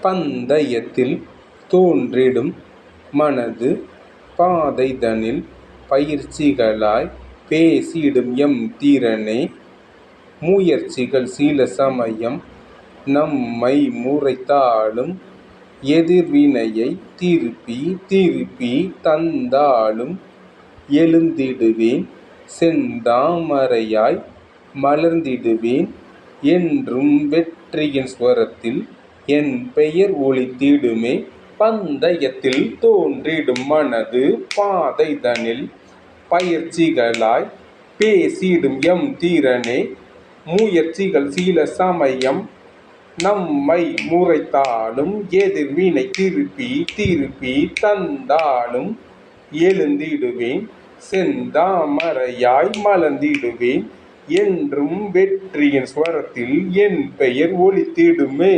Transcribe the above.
பந்தயத்தில் தோன்றிடும் மனது பாதைதனில் பயிற்சிகளாய் பேசிடும் எம் திறனே. முயற்சிகள் சில சமயம் நம்மை முறைத்தாலும் எதிர்வினையை திருப்பி திருப்பி தந்தாலும் எழுந்திடுவேன், செந்தாமரையாய் மலர்ந்திடுவேன். என்றும் வெற்றியின் ஸ்வரத்தில் என் பெயர் ஒலித்திடுமே. பந்தயத்தில் தோன்றிடும் மனது பாதைதனில் பயிற்சிகளாய் பேசிடும் எம் திறனே. முயற்சிகள் சில சமயம் நம்மை முறைத்தாலும் எதிர்வினை திருப்பி திருப்பி தந்தாலும் எழுந்திடுவேன், செந்தாமரையாய் மலர்ந்திடுவேன். என்றும் வெற்றியின் ஸ்வரத்தில் என் பெயர் ஒலித்திடுமே.